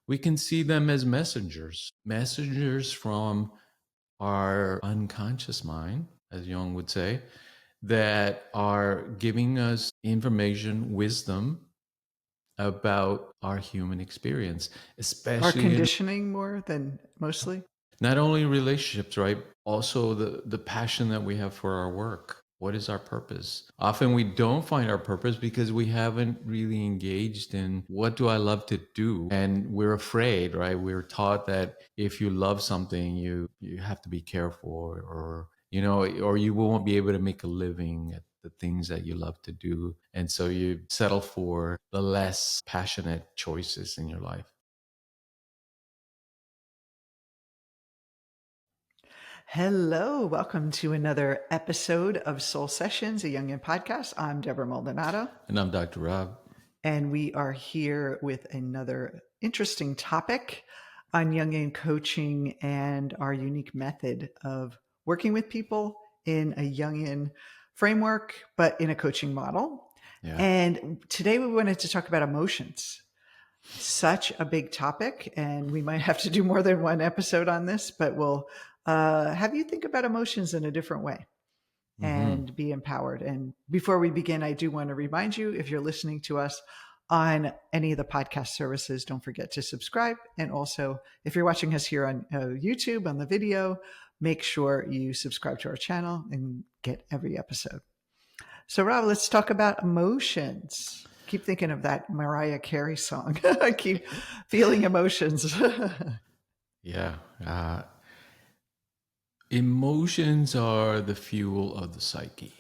we can see them as messengers from our unconscious mind, as Jung would say, that are giving us information, wisdom about our human experience, Our especially in conditioning more than mostly? not only relationships, right? Also the passion that we have for our work. What is our purpose? Often we don't find our purpose because we haven't really engaged in what do I love to do? And we're afraid, right? We're taught that if you love something, you have to be careful or or you won't be able to make a living at the things that you love to do. And so you settle for the less passionate choices in your life. Hello, welcome to another episode of Soul Sessions, a Jungian podcast. I'm Debra Maldonado, And I'm Dr. Rob. and we are here with another interesting topic on Jungian coaching and our unique method of working with people in a Jungian framework, but in a coaching model. Yeah. And today we wanted to talk about emotions. Such a big topic, and we might have to do more than one episode on this, but we'll have you think about emotions in a different way Mm-hmm. and be empowered. And before we begin, I do want to remind you, if you're listening to us on any of the podcast services, don't forget to subscribe. And also, if you're watching us here on YouTube on the video, make sure you subscribe to our channel and get every episode. So, Rob, let's talk about emotions. Keep thinking of that Mariah Carey song. I keep feeling emotions. Yeah. Emotions are the fuel of the psyche.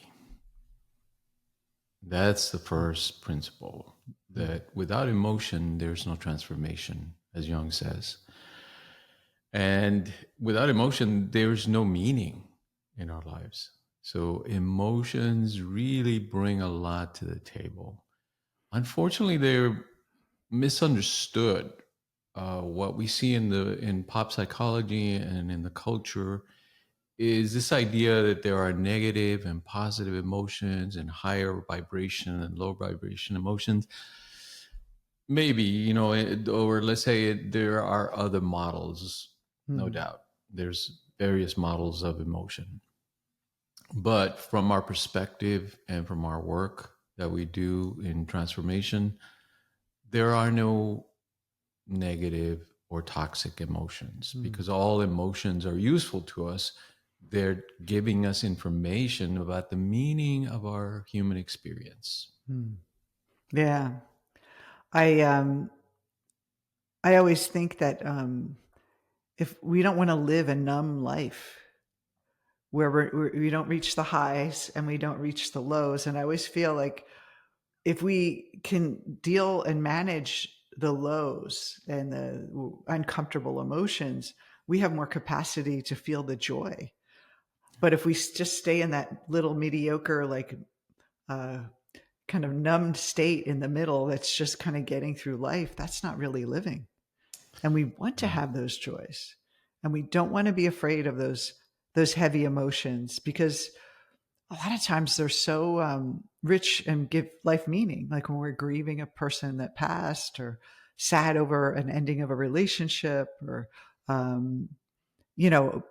That's the first principle, that without emotion, there's no transformation, as Jung says. And without emotion, there's no meaning in our lives. So emotions really bring a lot to the table. Unfortunately, they're misunderstood. What we see in pop psychology and in the culture is this idea that there are negative and positive emotions and higher vibration and low vibration emotions. Maybe, or let's say there are other models, no Hmm. doubt. There's various models of emotion. But from our perspective and from our work that we do in transformation, there are no negative or toxic emotions Hmm. because all emotions are useful to us. They're giving us information about the meaning of our human experience. Hmm. Yeah. I um I always think that if we don't want to live a numb life where we don't reach the highs and we don't reach the lows, and I always feel like if we can deal and manage the lows and the uncomfortable emotions, we have more capacity to feel the joy. But if we just stay in that little mediocre, like uh, kind of numbed state in the middle, that's just kind of getting through life, that's not really living. And we want to Yeah. have those joys, and we don't want to be afraid of those heavy emotions, because a lot of times they're so rich and give life meaning. Like when we're grieving a person that passed, or sad over an ending of a relationship, or um, you know,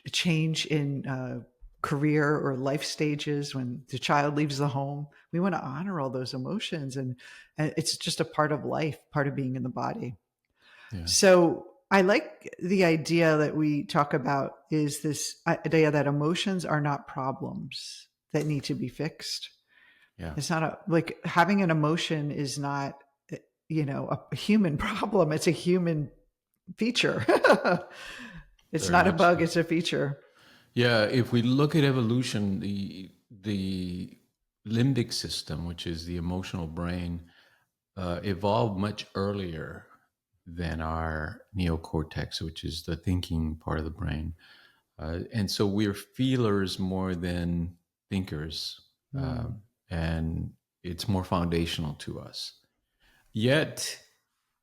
a change in career or life stages, when the child leaves the home. We want to honor all those emotions, and it's just a part of life, part of being in the body. Yeah. So I like the idea that we talk about, is this idea that emotions are not problems that need to be fixed. Yeah. It's not like having an emotion is not, a human problem. It's a human feature. It's Very not a much bug. so. It's a feature. Yeah. If we look at evolution, the limbic system, which is the emotional brain, evolved much earlier than our neocortex, which is the thinking part of the brain. And so we're feelers more than thinkers, uh, Hmm. and it's more foundational to us. Yet,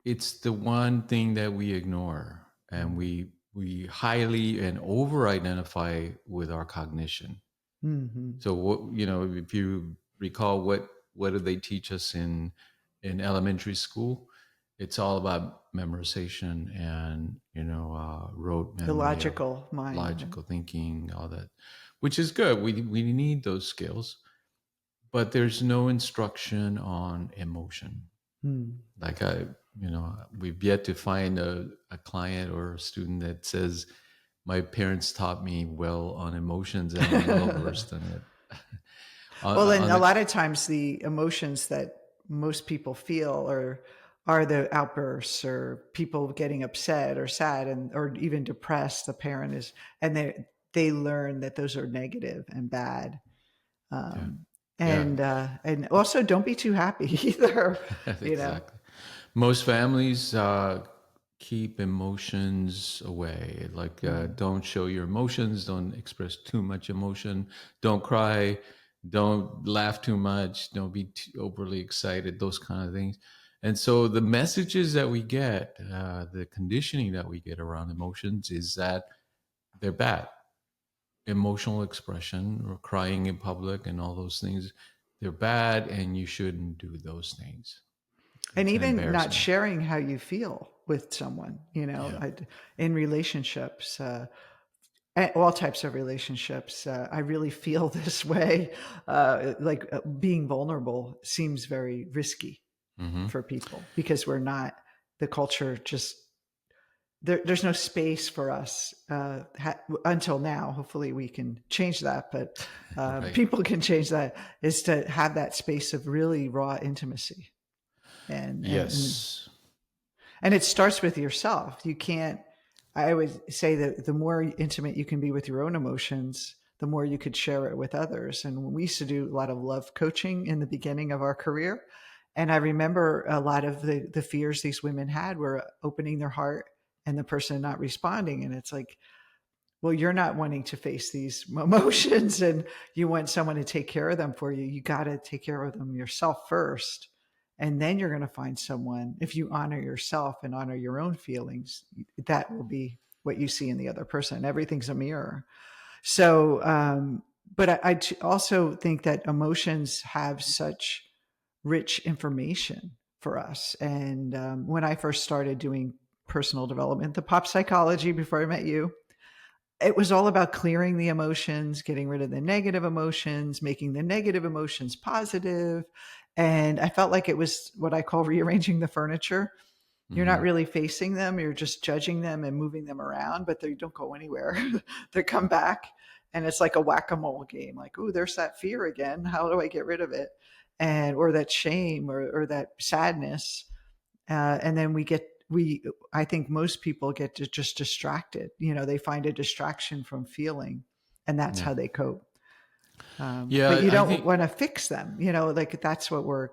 it's the one thing that we ignore, and Hmm. we highly and over identify with our cognition. Hmm. So, if you recall, what did they teach us in elementary school? it's all about memorization and rote The memory of logical mind. logical thinking, all that, which is good. We need those skills, but there's no instruction on emotion. Hmm. Like we've yet to find a client or a student that says, my parents taught me well on emotions and I'm well versed in it. Well, and On a the lot of times the emotions that most people feel are the outbursts or people getting upset or sad and or even depressed. The parent is, and they learn that those are negative and bad. Yeah, Um, yeah. and also don't be too happy either. You know. Exactly. Most families keep emotions away. Like, Mm. don't show your emotions. Don't express too much emotion. Don't cry. Don't laugh too much. Don't be too overly excited. Those kind of things. And so the messages that we get, the conditioning that we get around emotions is that they're bad. Emotional expression or crying in public and all those things, they're bad, and you shouldn't do those things. And It's an even not embarrassment. sharing how you feel with someone, Yeah. in relationships, all types of relationships. I really feel this way. Being vulnerable seems very risky Hmm. for people because we're not, the culture just, there's no space for us until now. Hopefully we can change that, but Right. people can change that, is to have that space of really raw intimacy. And, and, and Yes. And it starts with yourself. You can't, I always say that the more intimate you can be with your own emotions, the more you could share it with others. And when we used to do a lot of love coaching in the beginning of our career, and I remember a lot of the fears these women had were opening their heart and the person not responding. And it's like, well, you're not wanting to face these emotions and you want someone to take care of them for you. You got to take care of them yourself first. And then you're going to find someone, if you honor yourself and honor your own feelings, that will be what you see in the other person. Everything's a mirror. So, but also think that emotions have such rich information for us. And when I first started doing personal development, the pop psychology before I met you, it was all about clearing the emotions, getting rid of the negative emotions, making the negative emotions positive. And I felt like it was what I call rearranging the furniture. You're not Hmm. really facing them, you're just judging them and moving them around, but they don't go anywhere. They come back and it's like a whack-a-mole game. Like, oh, there's that fear again. How do I get rid of it? And or that shame or that sadness. And then I think most people get just distracted. They find a distraction from feeling, and that's Yeah. how they cope. But Yeah. you I don't think, want to fix them. Like that's what we're,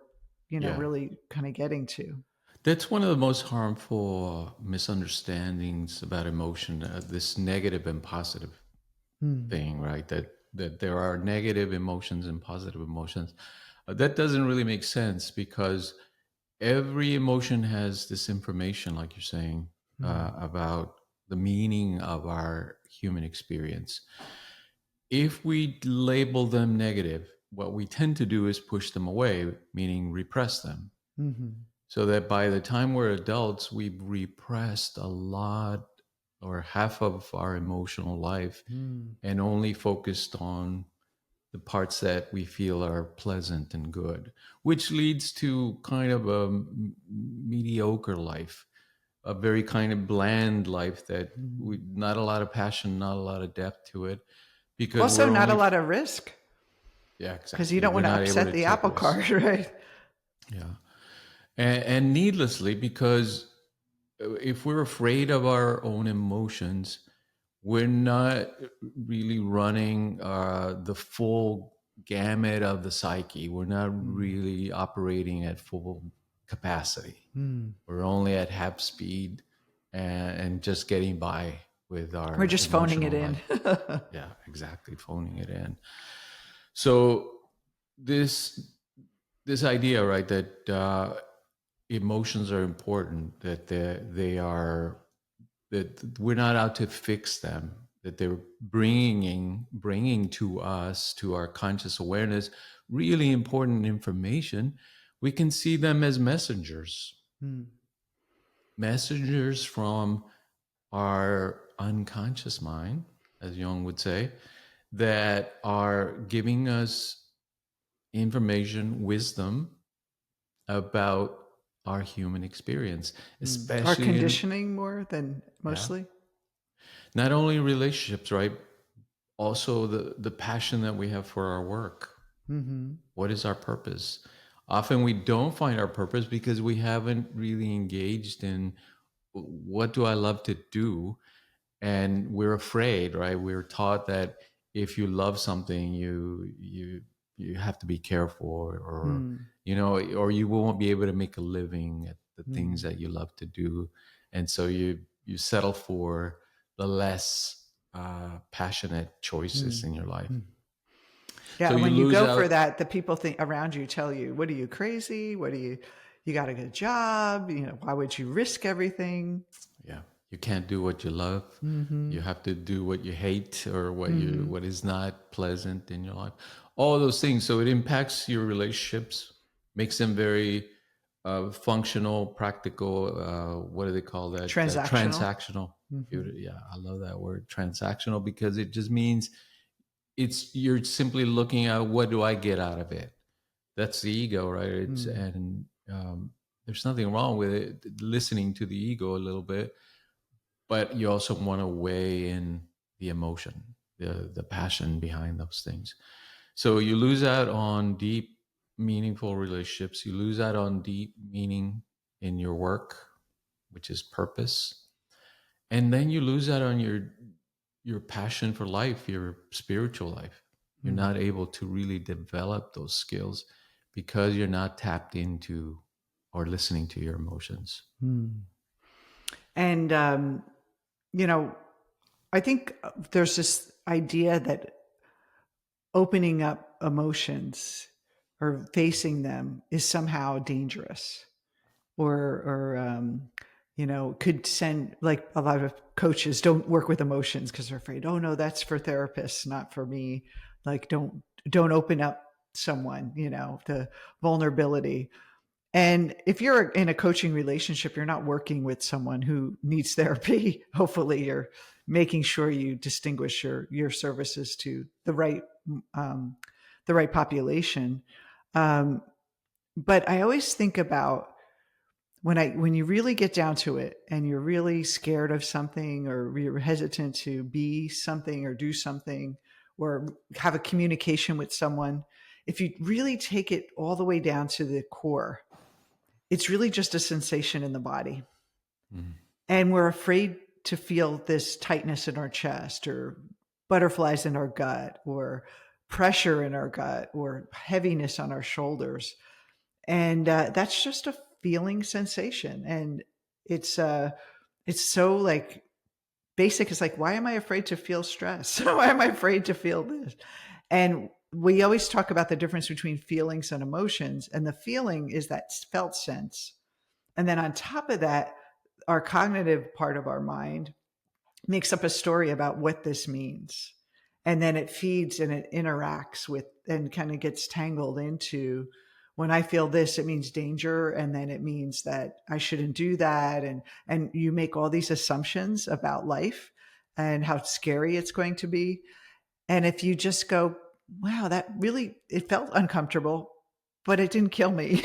yeah, really kind of getting to. that's one of the most harmful misunderstandings about emotion, this negative and positive Hmm. thing, right? That there are negative emotions and positive emotions. That doesn't really make sense because every emotion has this information, like you're saying, Hmm. about the meaning of our human experience. If we label them negative, what we tend to do is push them away, meaning repress them. Hmm. So that by the time we're adults, we've repressed a lot or half of our emotional life Hmm. and only focused on the parts that we feel are pleasant and good, which leads to kind of a mediocre life, a very kind of bland life that we, Hmm. not a lot of passion, not a lot of depth to it, because Also, we're not a only, lot of risk yeah, because you exactly. don't We're want to not able upset to the take apple risks. cart, right? Yeah. And needlessly, because if we're afraid of our own emotions, we're not really running the full gamut of the psyche. We're not Hmm. really operating at full capacity. Hmm. We're only at half speed and just getting by with We're our just phoning it emotional in. life. Yeah, exactly. Phoning it in. So this this idea, right, that emotions are important, that they are, that we're not out to fix them, that they're bringing to us, to our conscious awareness, really important information. We can see them as messengers. Hmm. messengers from our unconscious mind, as Jung would say, that are giving us information, wisdom about our human experience, Our especially in, conditioning more than yeah, mostly? not only relationships, right? Also the passion that we have for our work. Mhm. What is our purpose? Often we don't find our purpose because we haven't really engaged in what do I love to do, and we're afraid, right? We're taught that if you love something, you have to be careful, or Mm, or you won't be able to make a living at the things mm, that you love to do, and so you settle for the less passionate choices mm, in your life. mm. So Yeah, you when you lose go for out. that, the people think around you tell you, "What are you, crazy? What are you got a good job, why would you risk everything?" Yeah, you can't do what you love. You Mhm. have to do what you hate, or Mhm. what is not pleasant in your life. All those things. So it impacts your relationships, makes them very functional, practical. What do they call that? Transactional. Transactional. Mhm. Yeah, I love that word, transactional, because it just means you're simply looking at what do I get out of it. That's the ego, right? It's Mm. and there's nothing wrong with it. Listening to the ego a little bit, but you also want to weigh in the emotion, the passion behind those things. So you lose out on deep, meaningful relationships. You lose out on deep meaning in your work, which is purpose, and then you lose out on your passion for life, your spiritual life. You're Mm. not able to really develop those skills because you're not tapped into or listening to your emotions. Mm. And, you know, I think there's this idea that opening up emotions or facing them is somehow dangerous or could send, like, a lot of coaches don't work with emotions because they're afraid, oh no, that's for therapists, not for me. Like, don't open up someone, the vulnerability. And if you're in a coaching relationship, you're not working with someone who needs therapy. Hopefully, you're making sure you distinguish your services to um, the right population. Um, but I always think about when you really get down to it, and you're really scared of something, or you're hesitant to be something or do something, or have a communication with someone. If you really take it all the way down to the core, it's really just a sensation in the body. Mm. And we're afraid to feel this tightness in our chest, or butterflies in our gut, or pressure in our gut, or heaviness on our shoulders. And that's just a feeling sensation. And it's so, like, basic. It's like, why am I afraid to feel stress? Why am I afraid to feel this? And we always talk about the difference between feelings and emotions. And the feeling is that felt sense. And then on top of that, our cognitive part of our mind makes up a story about what this means. And then it feeds and it interacts with and kind of gets tangled into, when I feel this, it means danger. And then it means that I shouldn't do that. And you make all these assumptions about life and how scary it's going to be. And if you just go, wow, that really, it felt uncomfortable, but it didn't kill me,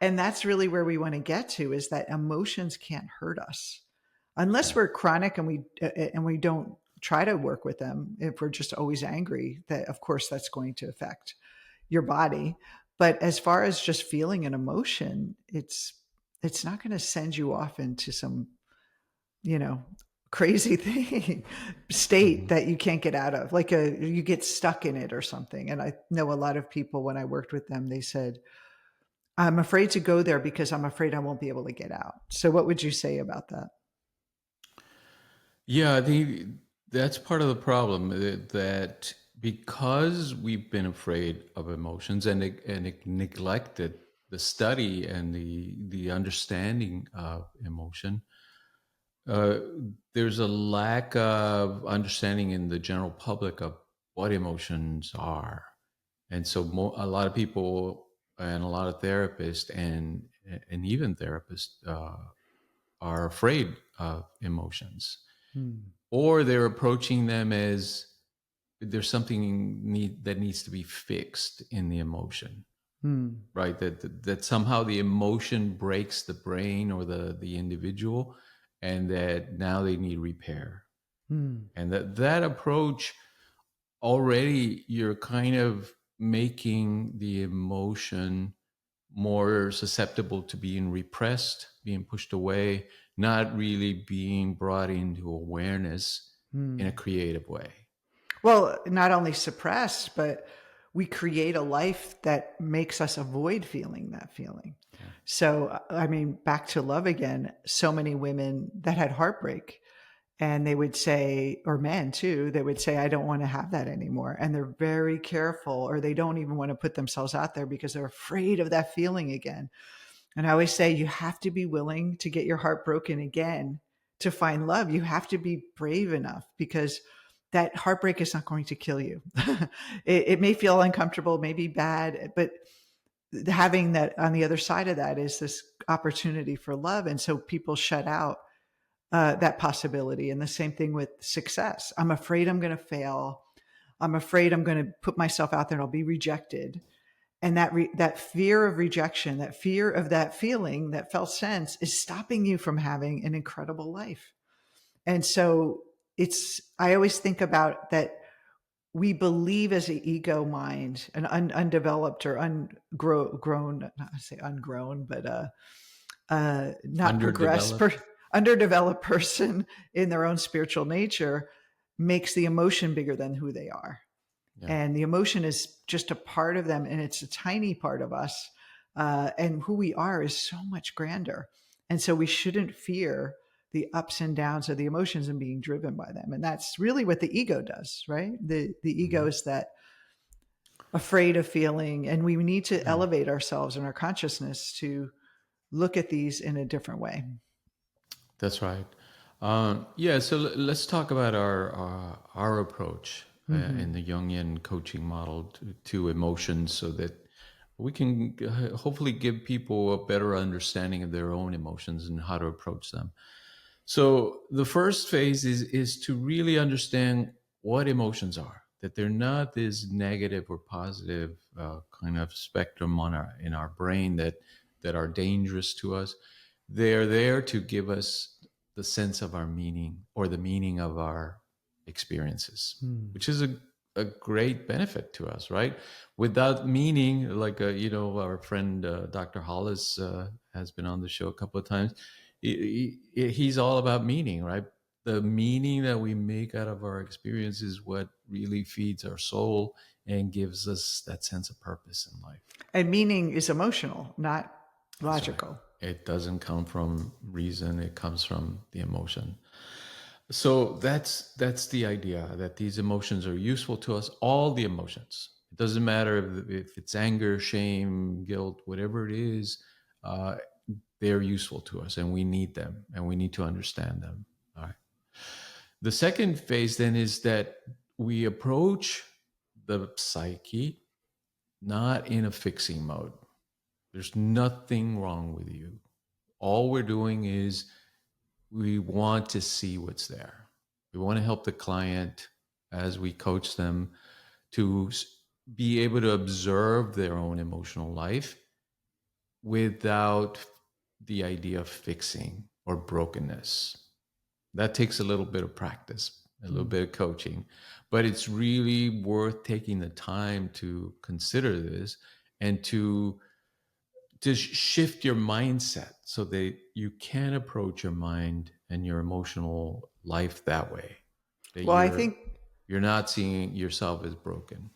And that's really where we want to get to, is that emotions can't hurt us unless Yeah. we're chronic, and we don't try to work with them. If we're just always angry, that of course that's going to affect your body. But as far as just feeling an emotion, it's not going to send you off into some, you know, crazy thing, state Mhm. that you can't get out of. Like, you get stuck in it or something. And I know a lot of people, when I worked with them, they said, I'm afraid to go there because I'm afraid I won't be able to get out. So what would you say about that? Yeah, I think that's part of the problem, that because we've been afraid of emotions, and neglected the study and the understanding of emotion, uh, there's a lack of understanding in the general public of what emotions are. And so a lot of people and a lot of therapists and even therapists are afraid of emotions, Mm. or they're approaching them as there's something that needs to be fixed in the emotion, Mm. right? That somehow the emotion breaks the brain or the individual, and that now they need repair. Mm. And that approach, already you're kind of making the emotion more susceptible to being repressed, being pushed away, not really being brought into awareness in a Mm. creative way. Well, not only suppress, but we create a life that makes us avoid feeling that feeling. Yeah. So, I mean, back to love again, so many women that had heartbreak and they would say, or men too, they would say, I don't want to have that anymore. And they're very careful, or they don't even want to put themselves out there because they're afraid of that feeling again. And I always say, you have to be willing to get your heart broken again to find love. You have to be brave enough because that heartbreak is not going to kill you. It may feel uncomfortable, maybe bad, but having that on the other side of that is this opportunity for love. And so people shut out that possibility. And the same thing with success. I'm afraid I'm going to fail. I'm afraid I'm going to put myself out there and I'll be rejected. And that fear of rejection, that fear of that feeling, that felt sense is stopping you from having an incredible life. And so I always think about that we believe as an ego mind, an undeveloped or ungrown, not to say ungrown, but not progressed, Underdeveloped. underdeveloped person in their own spiritual nature makes the emotion bigger than who they are. Yeah. And the emotion is just a part of them, and it's a tiny part of us. And who we are is so much grander. And so we shouldn't fear the ups and downs of the emotions and being driven by them. And that's really what the ego does, right? The ego Mhm. is that afraid of feeling, and we need to Yeah. elevate ourselves and our consciousness to look at these in a different way. That's right. Yeah. So let's talk about our approach in Mm-hmm. the Jungian coaching model to emotions, so that we can hopefully give people a better understanding of their own emotions and how to approach them. So the first phase is to really understand what emotions are. That they're not this negative or positive kind of spectrum in our brain that are dangerous to us. They're there to give us the sense of our meaning, or the meaning of our experiences, Mm. which is a great benefit to us, right? Without meaning, like our friend Dr. Hollis has been on the show a couple of times. He's all about meaning, right? The meaning that we make out of our experience is what really feeds our soul and gives us that sense of purpose in life. And meaning is emotional, not That's right. logical. It doesn't come from reason, it comes from the emotion. So that's the idea, that these emotions are useful to us, all the emotions. It doesn't matter if it's anger, shame, guilt, whatever it is, uh, they're useful to us, and we need them, and we need to understand them. All right. The second phase then is that we approach the psyche not in a fixing mode. There's nothing wrong with you. All we're doing is we want to see what's there. We want to help the client, as we coach them, to be able to observe their own emotional life without the idea of fixing or brokenness. That takes a little bit of practice, a little Mm. bit of coaching, but it's really worth taking the time to consider this and to shift your mindset so that you can approach your mind and your emotional life that way, that Well, you're not seeing yourself as broken.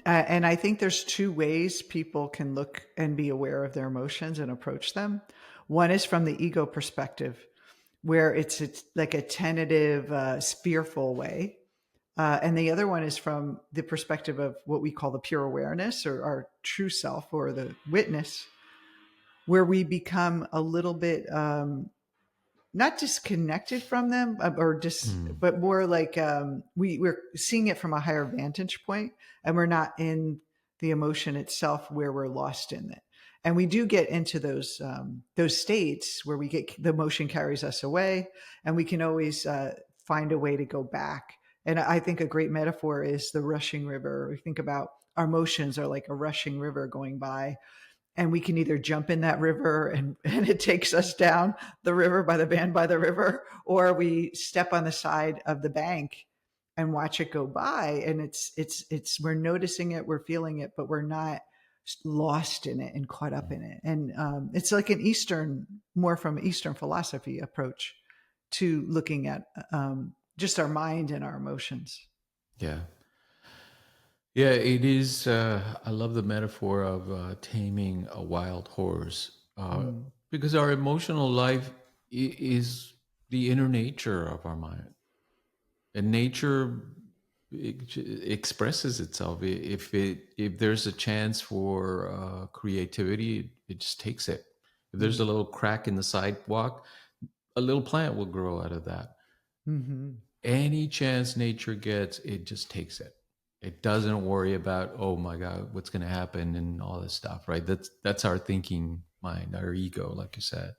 and I think there's two ways people can look and be aware of their emotions and approach them. One is from the ego perspective, where it's like a tentative, fearful way. And the other one is from the perspective of what we call the pure awareness, or our true self, or the witness, where we become a little bit not disconnected from them, Mm. but more like we're seeing it from a higher vantage point, and we're not in the emotion itself where we're lost in it. And we do get into those states where the emotion carries us away, and we can always find a way to go back. And I think a great metaphor is the rushing river. We think about our emotions are like a rushing river going by, and we can either jump in that river and it takes us down the river by the band by the river, or we step on the side of the bank and watch it go by. And we're noticing it, we're feeling it, but we're not lost in it and caught up in it. And it's like more from Eastern philosophy approach to looking at just our mind and our emotions. Yeah. Yeah, it is. I love the metaphor of taming a wild horse, Mm. because our emotional life is the inner nature of our mind, and nature expresses itself. If there's a chance for creativity, it just takes it. If there's a little crack in the sidewalk, a little plant will grow out of that. Mm-hmm. Any chance nature gets, it just takes it. It doesn't worry about, oh my God, what's going to happen and all this stuff, right? That's our thinking mind, our ego, like you said.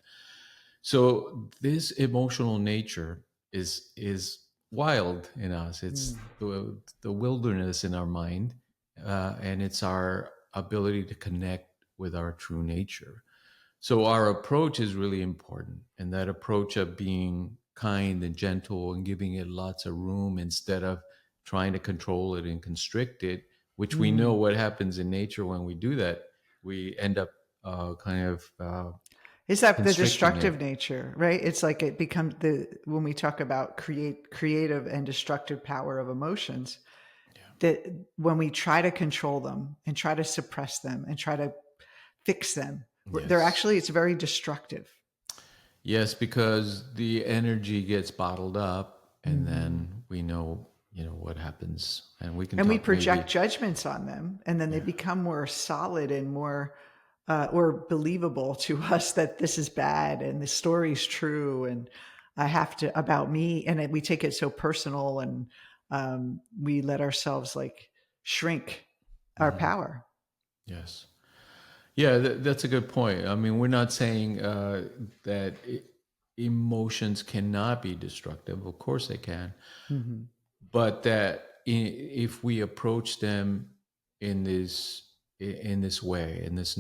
So this emotional nature is wild in us. It's the wilderness in our mind, and it's our ability to connect with our true nature. So our approach is really important, and that approach of being kind and gentle and giving it lots of room instead of trying to control it and constrict it, which we know what happens in nature when we do that. We end up kind of Is that the constricting destructive it. nature, right? It's like it becomes when we talk about creative and destructive power of emotions, that when we try to control them and try to suppress them and try to fix them, Yes. it's very destructive. Yes, because the energy gets bottled up, and Mm-hmm. then we know, what happens, and we can And we talk maybe. project judgments on them, and then they Yeah. become more solid and more or believable to us that this is bad and the story's true, and I have to about me, and we take it so personal, and we let ourselves like shrink our Mhm. power. Yes. Yeah, that's a good point. I mean, we're not saying that emotions cannot be destructive. Of course, they can, Mm-hmm. but that if we approach them in this way, in this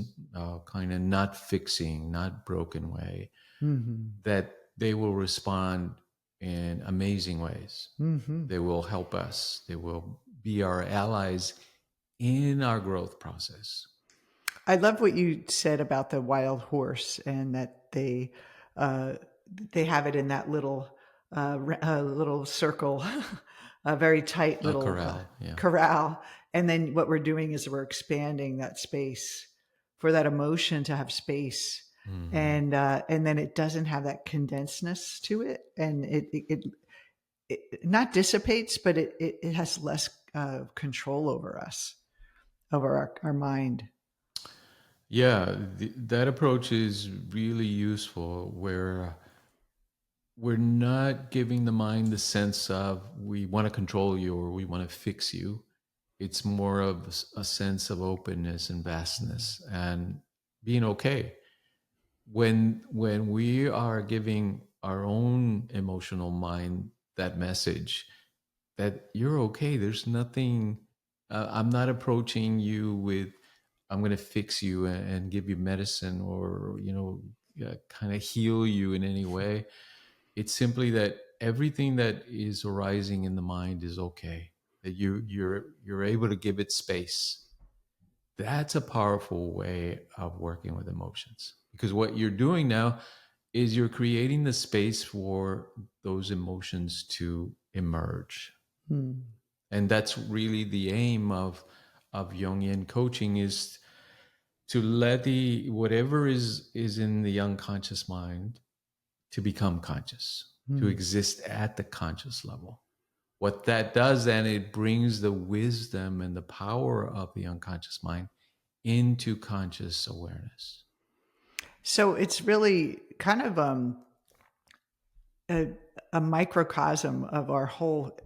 kind of not fixing, not broken way, Mm-hmm. that they will respond in amazing ways. Mm-hmm. They will help us. They will be our allies in our growth process. I love what you said about the wild horse, and that uh, they have it in that little circle, a very tight A little corral, yeah. corral. And then what we're doing is we're expanding that space for that emotion to have space, Hmm. and then it doesn't have that condensedness to it, and it not dissipates, but it has less control over us, over our mind. Yeah, that approach is really useful where we're not giving the mind the sense of we want to control you or we want to fix you. It's more of a sense of openness and vastness and being okay. When we are giving our own emotional mind that message that you're okay, there's nothing, I'm not approaching you with I'm going to fix you and give you medicine or kind of heal you in any way. It's simply that everything that is arising in the mind is okay, that you're able to give it space. That's a powerful way of working with emotions, because what you're doing now is you're creating the space for those emotions to emerge. Hmm. And that's really the aim of Jungian coaching, is to let the whatever is in the unconscious mind to become conscious, to Hmm. exist at the conscious level. What that does then, it brings the wisdom and the power of the unconscious mind into conscious awareness. So it's really kind of a, a microcosm of our whole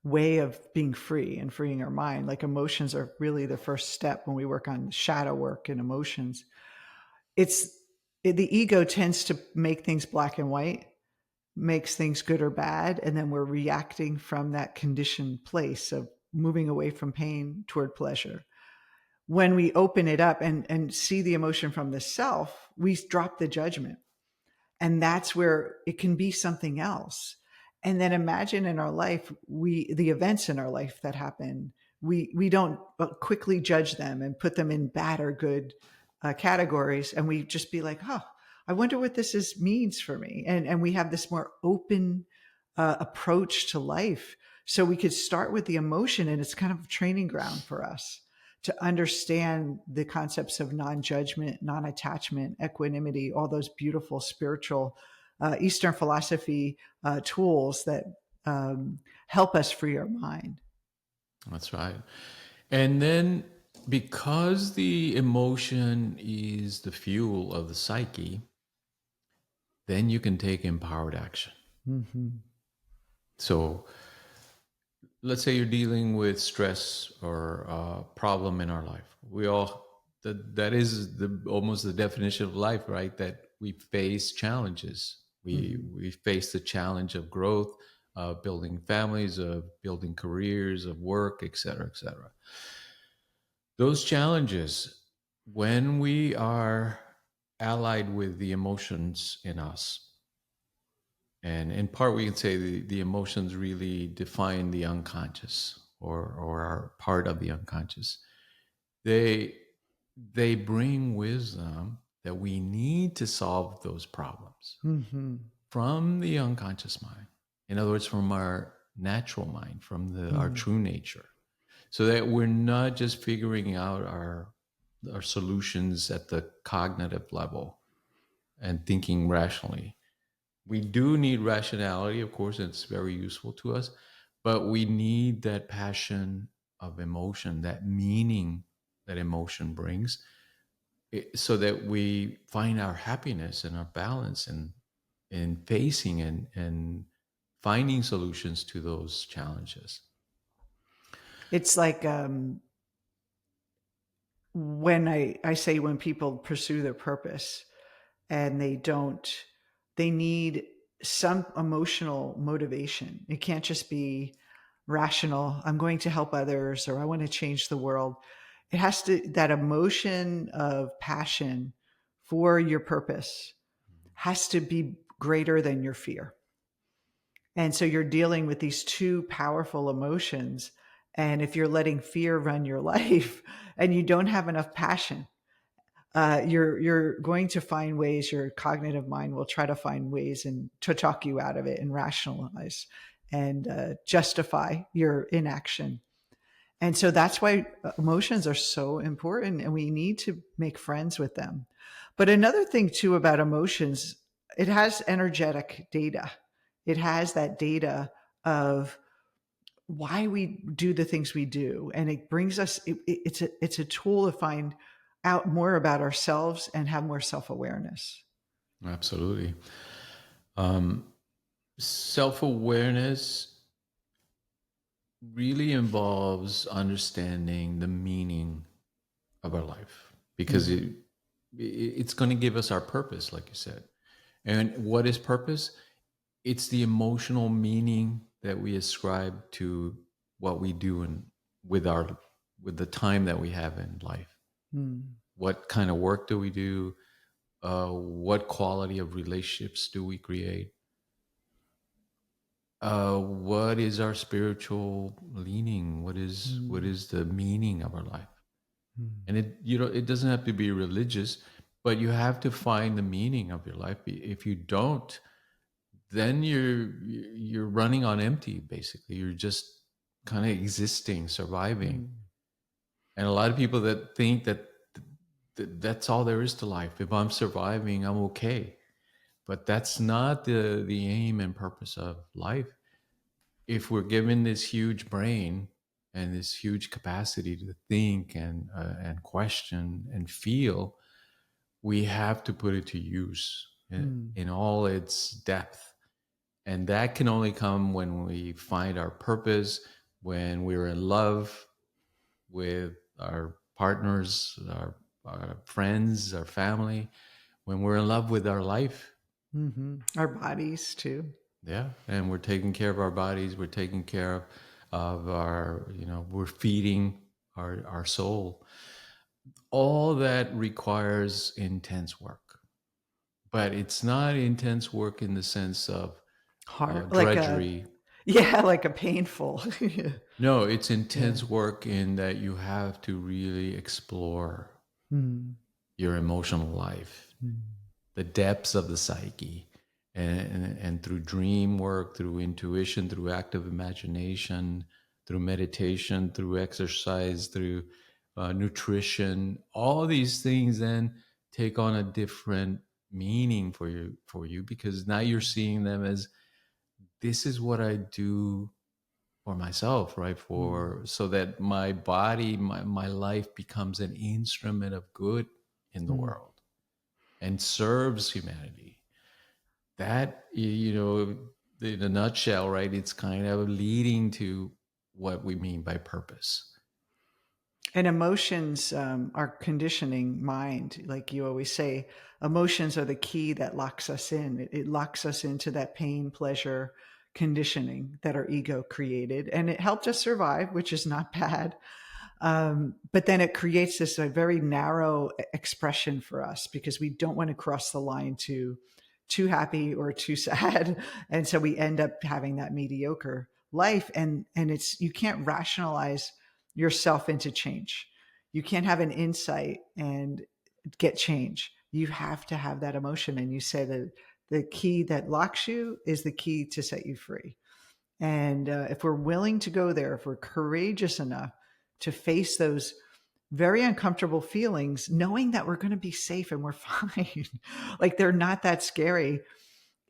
way of being free and freeing our mind. Like emotions are really the first step when we work on shadow work and emotions. it's the ego tends to make things black and white, makes things good or bad, and then we're reacting from that conditioned place of moving away from pain toward pleasure. When we open it up and see the emotion from the self, we drop the judgment. And that's where it can be something else. And then imagine in our life, the events in our life that happen, we don't quickly judge them and put them in bad or good categories. And we just be like, huh, I wonder what means for me. And we have this more open approach to life. So we could start with the emotion, and it's kind of a training ground for us to understand the concepts of non-judgment, non-attachment, equanimity, all those beautiful spiritual Eastern philosophy tools that help us free our mind. That's right. And then because the emotion is the fuel of the psyche, then you can take empowered action. Mm-hmm. So let's say you're dealing with stress or a problem in our life. We all, that is almost the definition of life, right? That we face challenges. We face the challenge of growth, of building families, of building careers, of work, et cetera, et cetera. Those challenges, when we are allied with the emotions in us, and in part we can say the emotions really define the unconscious, or are part of the unconscious. They bring wisdom that we need to solve those problems from the unconscious mind. In other words, from our natural mind, from our true nature. So that we're not just figuring out our solutions at the cognitive level and thinking rationally. We do need rationality, of course, and it's very useful to us, but we need that passion of emotion, that meaning that emotion brings, so that we find our happiness and our balance in facing and finding solutions to those challenges. It's like when I say when people pursue their purpose and they need some emotional motivation. It can't just be rational. I'm going to help others, or I want to change the world. It has to, that emotion of passion for your purpose has to be greater than your fear. And so you're dealing with these two powerful emotions. And if you're letting fear run your life and you don't have enough passion, you're going to find ways. Your cognitive mind will try to find ways and to talk you out of it and rationalize and justify your inaction. And so that's why emotions are so important, and we need to make friends with them. But another thing too about emotions, it has energetic data. It has that data of why we do the things we do, and it brings us. It's a tool to find out more about ourselves and have more self-awareness. Absolutely. Self-awareness really involves understanding the meaning of our life, because it's going to give us our purpose, like you said. And what is purpose? It's the emotional meaning that we ascribe to what we do and with the time that we have in life. What kind of work do we do? What quality of relationships do we create? What is our spiritual leaning? What is the meaning of our life? And it doesn't have to be religious, but you have to find the meaning of your life. If you don't, then you're running on empty. Basically, you're just kind of existing, surviving. And a lot of people that think that that's all there is to life. If I'm surviving, I'm okay. But that's not the aim and purpose of life. If we're given this huge brain and this huge capacity to think and question and feel, we have to put it to use in all its depth. And that can only come when we find our purpose, when we're in love with our partners, our our friends, our family, when we're in love with our life. Our bodies too. Yeah. And we're taking care of our bodies. We're taking care of our, we're feeding our soul. All that requires intense work, but it's not intense work in the sense of Hard, drudgery. like a painful. No, it's intense Yeah. work in that you have to really explore your emotional life, the depths of the psyche, and through dream work, through intuition, through active imagination, through meditation, through exercise, through nutrition, all these things then take on a different meaning for you because now you're seeing them as, this is what I do for myself, right? For so that my body, my life becomes an instrument of good in the world and serves humanity. That, in a nutshell, right? It's kind of leading to what we mean by purpose. And emotions are conditioning mind. Like you always say, emotions are the key that locks us in. It locks us into that pain, pleasure, conditioning that our ego created. And it helped us survive, which is not bad. But then it creates this a very narrow expression for us because we don't want to cross the line to too happy or too sad. And so we end up having that mediocre life. And it's, you can't rationalize yourself into change. You can't have an insight and get change. You have to have that emotion. And you say that the key that locks you is the key to set you free. And if we're willing to go there, if we're courageous enough to face those very uncomfortable feelings, knowing that we're going to be safe and we're fine, like they're not that scary,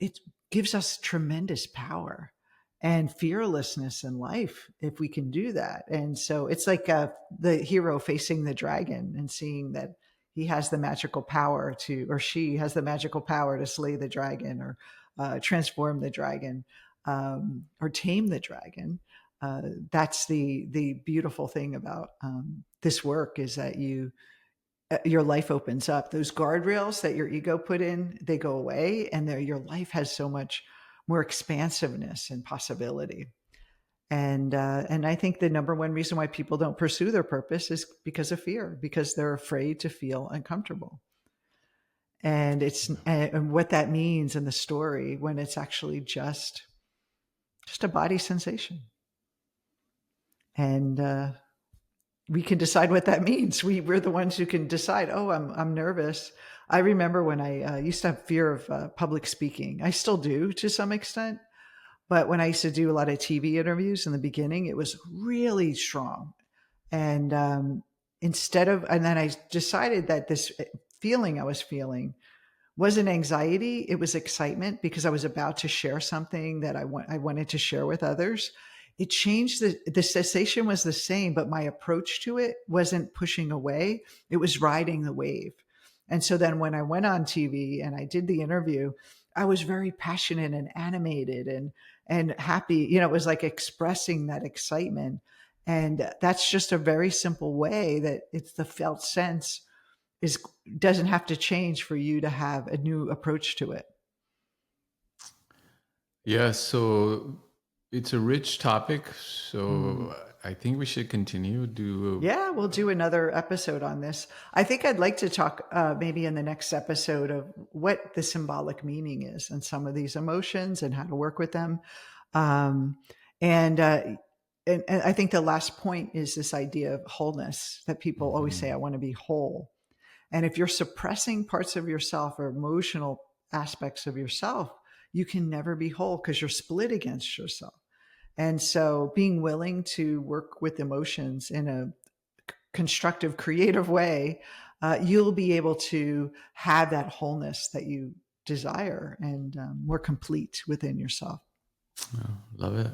it gives us tremendous power and fearlessness in life if we can do that. And so it's like the hero facing the dragon and seeing that he has the magical power to, or she has the magical power to slay the dragon or transform the dragon or tame the dragon. That's the beautiful thing about this work is that your life opens up. Those guardrails that your ego put in, they go away, and your life has so much more expansiveness and possibility. And I think the number one reason why people don't pursue their purpose is because of fear, because they're afraid to feel uncomfortable. And it's and what that means in the story when it's actually just a body sensation. And we can decide what that means. We're the ones who can decide, oh, I'm nervous. I remember when I used to have fear of public speaking. I still do to some extent. But when I used to do a lot of TV interviews in the beginning, it was really strong. And and then I decided that this feeling I was feeling wasn't anxiety. It was excitement because I was about to share something that I wanted to share with others. It changed. The cessation was the same, but my approach to it wasn't pushing away. It was riding the wave. And so then when I went on TV and I did the interview, I was very passionate and animated and happy. It was like expressing that excitement. And that's just a very simple way that it's the felt sense doesn't have to change for you to have a new approach to it. Yeah, so it's a rich topic. So I think we should continue. Yeah, we'll do another episode on this. I think I'd like to talk maybe in the next episode of what the symbolic meaning is and some of these emotions and how to work with them. And I think the last point is this idea of wholeness that people always say, I want to be whole. And if you're suppressing parts of yourself or emotional aspects of yourself, you can never be whole because you're split against yourself. And so being willing to work with emotions in a constructive, creative way, you'll be able to have that wholeness that you desire and more complete within yourself. Oh, love it.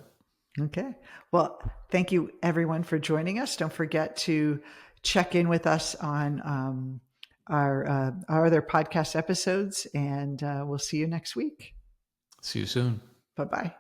Okay. Well, thank you everyone for joining us. Don't forget to check in with us on our other podcast episodes, and we'll see you next week. See you soon. Bye-bye.